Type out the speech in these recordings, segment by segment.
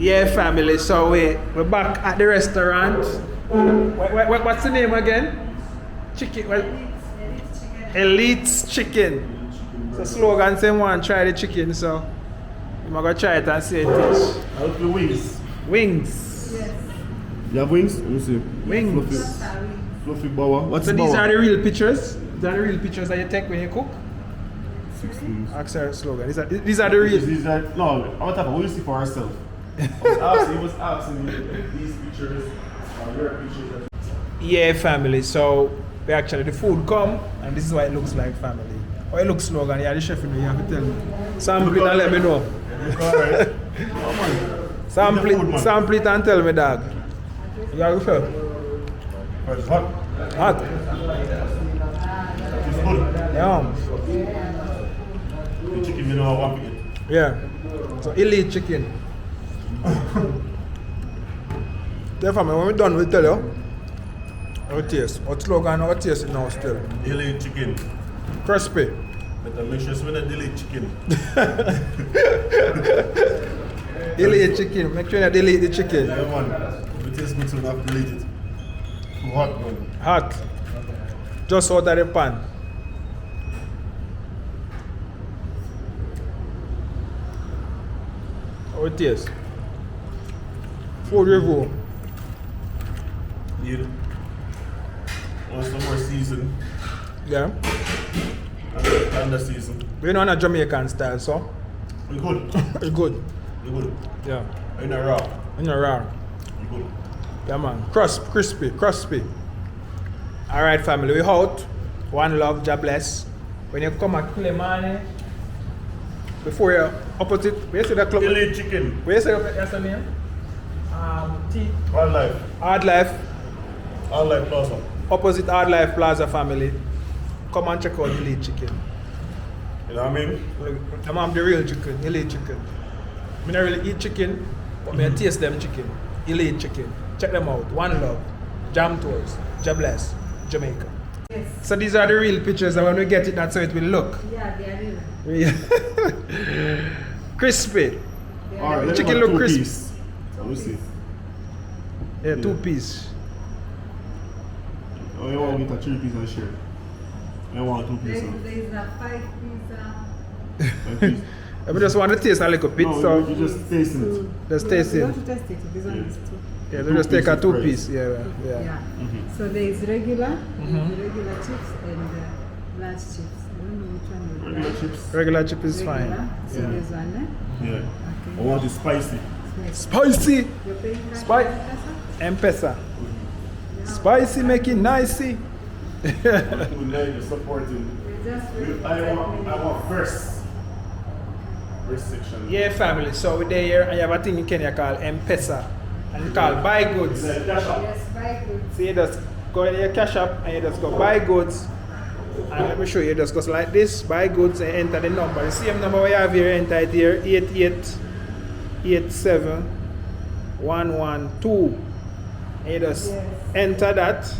Yeah, family. So we're back at the restaurant. What's the name again? Chicken. Elite's Chicken. So slogan saying one try the chicken. So I'm gonna try it and see it is. I'll do wings. Wings. Yes. You have wings? Let me see. Wings. Fluffy bower. What's So the these bower? are the real pictures. These are the real pictures that you take when you cook. 6 wings. Ask her slogan. These are the real. These are, no, I'm talking, we see for ourselves. He was asking me if these pictures are your pictures. Yeah, family. So we actually the food come and this is what it looks like, family. Oh, it looks slogan. Yeah, the chef, you know, you have to tell me. Sample it and let me know. Alright. Sample it and tell me, dog. You have to feel. It's hot. Hot. It's good. Yeah. The chicken, you know, I want to eat. Yeah. So elite chicken. Therefore, when we're done, we'll tell you our taste. Our slogan, our taste it now still. Delay chicken. Crispy. Better make sure it's when I delay chicken. Elite chicken. Make sure you delete the chicken. Yeah, man. If it tastes good, so we have to delete it. Too hot, man. Hot. Just out of the pan. How it taste? Food review. Need want some more season. Yeah. And the season. We know on a Jamaican style, so We good. it's good. We good. Yeah. In a raw. In a raw. We good. Yeah, man. Crispy. Alright, family. We out. One love, God bless. When you come at Culinary, before you opposite, where you see the club? Delay chicken. Where you say that's the name? T. All life. Hard Life. All life plaza. Opposite Hard Life Plaza, family. Come and check out Elite Chicken. You know what I mean? I'm the real chicken, Elite Chicken. I don't really eat chicken, but I taste them chicken. Elite Chicken. Check them out. One love. Jam tours. God bless. Jamaica. Yes. So these are the real pictures, and when we get it, that's how it will look. Yeah, they are real. Crispy. They All are right, let's Chicken have look crisp. piece. Let me see. Yeah, 2-piece. Oh, you want to get a 3-piece and share? I want 2 pieces. There's a 5 piece. 5 piece. I just want to taste a little bit, No, so you just tasting it. just taste You it. want to test it. This one is 2. Yeah, so just take a 2 2-piece. piece Yeah. Yeah. So there is regular, regular chips and large chips. I don't know which one you Regular like. chips. Regular chip is Regular. fine. So Yeah. there's one, Yeah. Okay. I want it spicy. Spicy. You're paying cash Spice. or Mpesa? M-Pesa. Spicy make it nicey. You're supporting. Just I want first section. Yeah, family. So we're there and you have a thing in Kenya called M-Pesa. And it's called buy goods. It's like dash up. Yes, buy goods. So you just go in your cash app and you just go buy goods. And let me show you, just goes like this, buy goods and enter the number. The same number we have here, enter it here, 8887112. And you just enter that,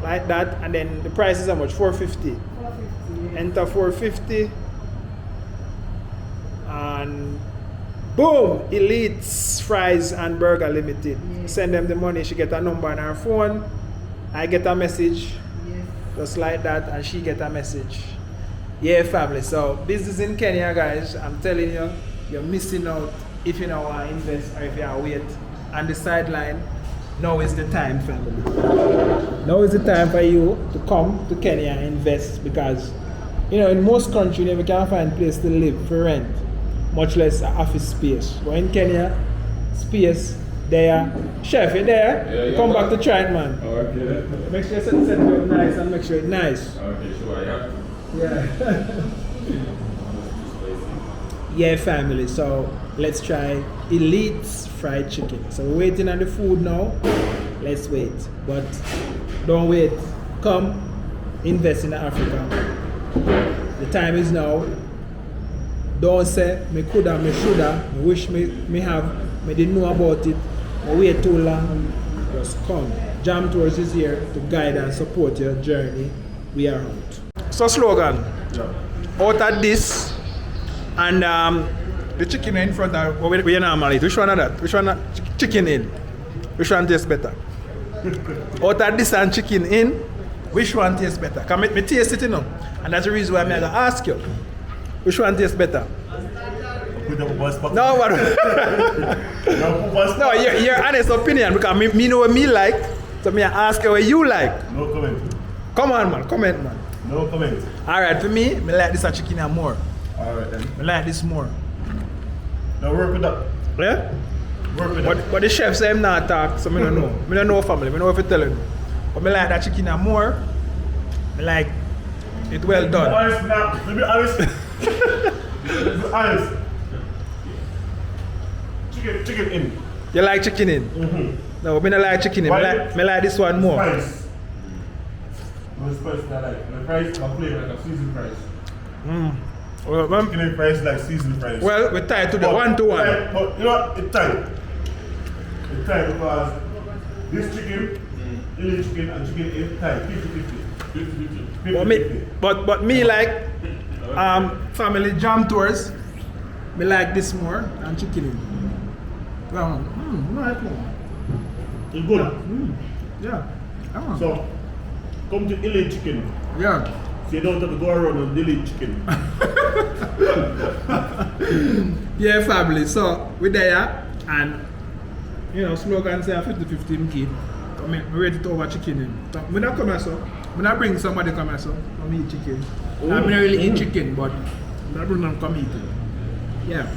like that, and then the price is how much? 450. 450. Enter 450. And boom! Elite's Fries and Burger Limited. Yes. Send them the money, she get a number on her phone. I get a message. Yes. Just like that, and she get a message. Yeah, family. So business in Kenya, guys. I'm telling you, you're missing out if you don't want to invest or if you are wait on the sideline. Now is the time, family. Now is the time for you to come to Kenya and invest, because in most countries you never can find a place to live for rent, much less office space. But in Kenya, space there. Chef, you there? Yeah, Come back to try it, man. Okay. Make sure you set it up nice and make sure it's nice. Okay, sure, yeah. Yeah. Yeah, family. So let's try Elite's fried chicken. So we're waiting on the food now. Let's wait. But don't wait. Come invest in Africa. The time is now. Don't say me coulda, me shoulda, me wish me have, me didn't know about it. But wait too long. Just come. Jam Tours is here to guide and support your journey. We are out. So slogan. Yeah. Out at this, and The chicken in front of what we normally eat. Which one of that? Which one? Chicken in. Which one tastes better? Out of this and chicken in, which one tastes better? Come me taste it, you know. And that's the reason why I'm going to ask you. Which one tastes better? No, what? No, your honest opinion, because me know what me like, so me ask you what you like. No comment. Come on, man. Comment, man. No comment. Alright, for me like this chicken here more. Alright then. I like this more. Now work with that. Yeah? Work with that. But the chef say him not talk, so I don't know. I don't know family, I know if you tell him. But I like that chicken here more. I like it well done. Honest now. To be honest. To be honest. Chicken in. You like chicken in? Mm-hmm. No, I don't like chicken in. I like this one more. Spice. No spice I like. The price I play like a seasoned price. Well, Chicken in price like seasoned price. well, we tie to the 1-1. But you know what? It's tight. It's tight because this chicken, Illy chicken and chicken is tight. 50-50. But me like family jam tours. Me like this more than chicken in. Well, right more. It's good. Yeah. So, come to Illy chicken. Yeah. So you don't have to go around and delete chicken. Yeah, family. So we're there, and you know, slogan say 50-50 kid. I'm ready to over chicken in. So when I come here, so when I bring somebody come here, so I eat chicken. I don't really eat chicken, but I bring them come eat it. Yeah.